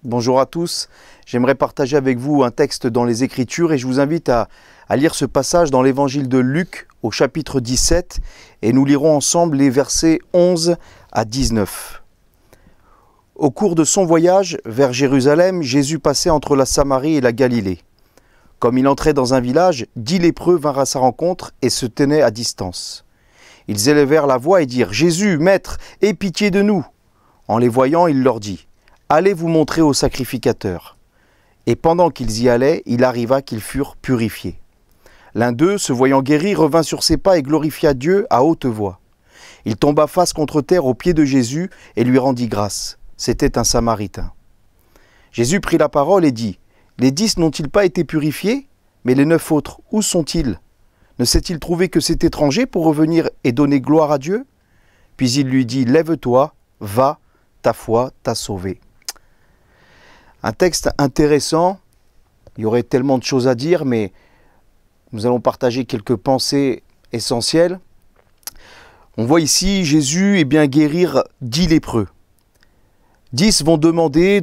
Bonjour à tous. J'aimerais partager avec vous un texte dans les Écritures et je vous invite à lire ce passage dans l'évangile de Luc au chapitre 17 et nous lirons ensemble les versets 11 à 19. Au cours de son voyage vers Jérusalem, Jésus passait entre la Samarie et la Galilée. Comme il entrait dans un village, 10 lépreux vinrent à sa rencontre et se tenaient à distance. Ils élevèrent la voix et dirent « Jésus, Maître, aie pitié de nous !» En les voyant, il leur dit « Allez vous montrer au sacrificateur. » Et pendant qu'ils y allaient, il arriva qu'ils furent purifiés. L'un d'eux, se voyant guéri, revint sur ses pas et glorifia Dieu à haute voix. Il tomba face contre terre aux pieds de Jésus et lui rendit grâce. C'était un Samaritain. Jésus prit la parole et dit « Les 10 n'ont-ils pas été purifiés? Mais les 9 autres, où sont-ils? Ne s'est-il trouvé que cet étranger pour revenir et donner gloire à Dieu ?» Puis il lui dit « Lève-toi, va, ta foi t'a sauvé. » Un texte intéressant, il y aurait tellement de choses à dire, mais nous allons partager quelques pensées essentielles. On voit ici Jésus guérir 10 lépreux. 10 vont demander,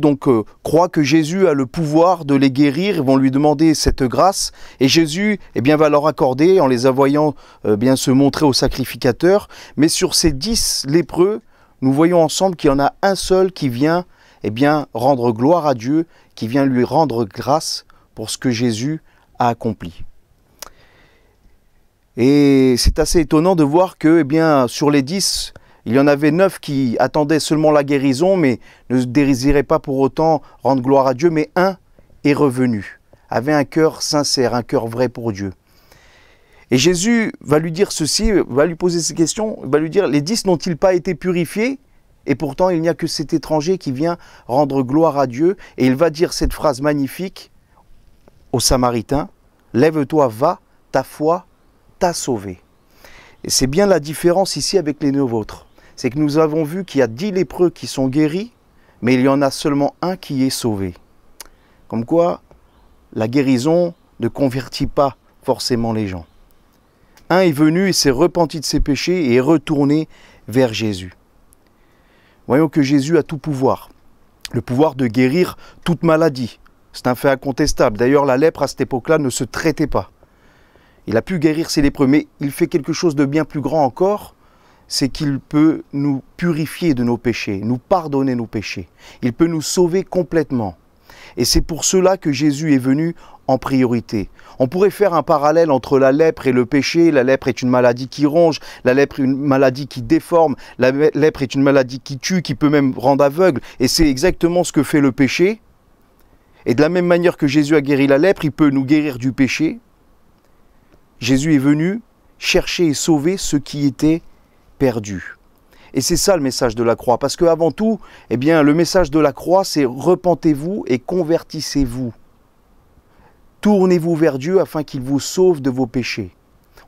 croient que Jésus a le pouvoir de les guérir, ils vont lui demander cette grâce, et Jésus va leur accorder en les voyant se montrer au sacrificateur. Mais sur ces 10 lépreux, nous voyons ensemble qu'il y en a un seul qui vient rendre gloire à Dieu, qui vient lui rendre grâce pour ce que Jésus a accompli. Et c'est assez étonnant de voir que sur les 10, il y en avait 9 qui attendaient seulement la guérison, mais ne désiraient pas pour autant rendre gloire à Dieu, mais un est revenu, avait un cœur sincère, un cœur vrai pour Dieu. Et Jésus va lui dire ceci, va lui poser ces questions, va lui dire « Les 10 n'ont-ils pas été purifiés ?» Et pourtant, il n'y a que cet étranger qui vient rendre gloire à Dieu. Et il va dire cette phrase magnifique au Samaritain, « Lève-toi, va, ta foi t'a sauvé. » Et c'est bien la différence ici avec les 9 autres. C'est que nous avons vu qu'il y a 10 lépreux qui sont guéris, mais il y en a seulement un qui est sauvé. Comme quoi, la guérison ne convertit pas forcément les gens. Un est venu et s'est repenti de ses péchés et est retourné vers Jésus. Voyons que Jésus a tout pouvoir. Le pouvoir de guérir toute maladie. C'est un fait incontestable. D'ailleurs, la lèpre à cette époque-là ne se traitait pas. Il a pu guérir ces lépreux, mais il fait quelque chose de bien plus grand encore, c'est qu'il peut nous purifier de nos péchés, nous pardonner nos péchés. Il peut nous sauver complètement. Et c'est pour cela que Jésus est venu en priorité. On pourrait faire un parallèle entre la lèpre et le péché. La lèpre est une maladie qui ronge, la lèpre est une maladie qui déforme, la lèpre est une maladie qui tue, qui peut même rendre aveugle. Et c'est exactement ce que fait le péché. Et de la même manière que Jésus a guéri la lèpre, il peut nous guérir du péché. Jésus est venu chercher et sauver ceux qui étaient perdus. Et c'est ça le message de la croix, parce qu'avant tout, le message de la croix, c'est repentez-vous et convertissez-vous. Tournez-vous vers Dieu afin qu'il vous sauve de vos péchés.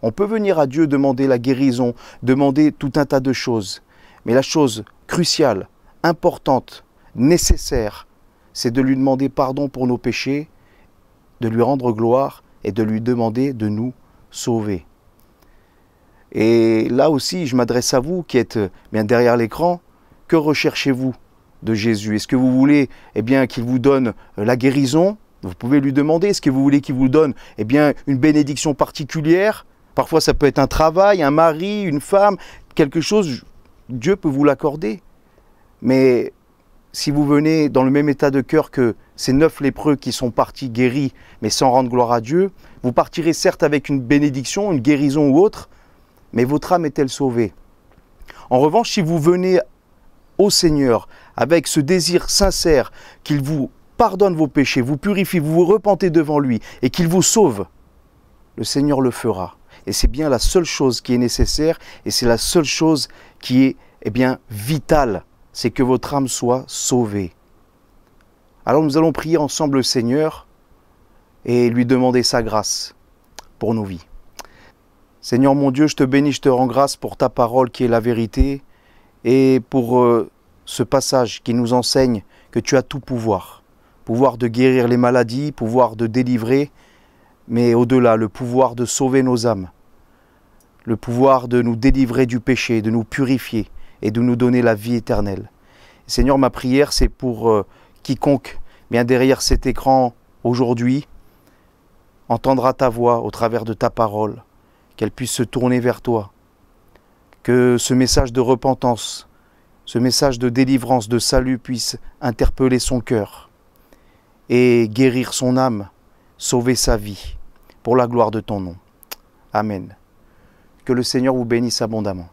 On peut venir à Dieu demander la guérison, demander tout un tas de choses. Mais la chose cruciale, importante, nécessaire, c'est de lui demander pardon pour nos péchés, de lui rendre gloire et de lui demander de nous sauver. Et là aussi, je m'adresse à vous qui êtes bien derrière l'écran. Que recherchez-vous de Jésus? Est-ce que vous voulez qu'il vous donne la guérison? Vous pouvez lui demander. Est-ce que vous voulez qu'il vous donne une bénédiction particulière? Parfois, ça peut être un travail, un mari, une femme, quelque chose. Dieu peut vous l'accorder. Mais si vous venez dans le même état de cœur que ces 9 lépreux qui sont partis guéris, mais sans rendre gloire à Dieu, vous partirez certes avec une bénédiction, une guérison ou autre, mais votre âme est-elle sauvée? En revanche, si vous venez au Seigneur avec ce désir sincère qu'il vous pardonne vos péchés, vous purifie, vous vous repentez devant lui et qu'il vous sauve, le Seigneur le fera. Et c'est bien la seule chose qui est nécessaire et c'est la seule chose qui est vitale, c'est que votre âme soit sauvée. Alors nous allons prier ensemble le Seigneur et lui demander sa grâce pour nos vies. Seigneur mon Dieu, je te bénis, je te rends grâce pour ta parole qui est la vérité et pour ce passage qui nous enseigne que tu as tout pouvoir. Pouvoir de guérir les maladies, pouvoir de délivrer, mais au-delà, le pouvoir de sauver nos âmes. Le pouvoir de nous délivrer du péché, de nous purifier et de nous donner la vie éternelle. Seigneur, ma prière, c'est pour quiconque bien derrière cet écran aujourd'hui, entendra ta voix au travers de ta parole, qu'elle puisse se tourner vers toi, que ce message de repentance, ce message de délivrance, de salut puisse interpeller son cœur et guérir son âme, sauver sa vie, pour la gloire de ton nom. Amen. Que le Seigneur vous bénisse abondamment.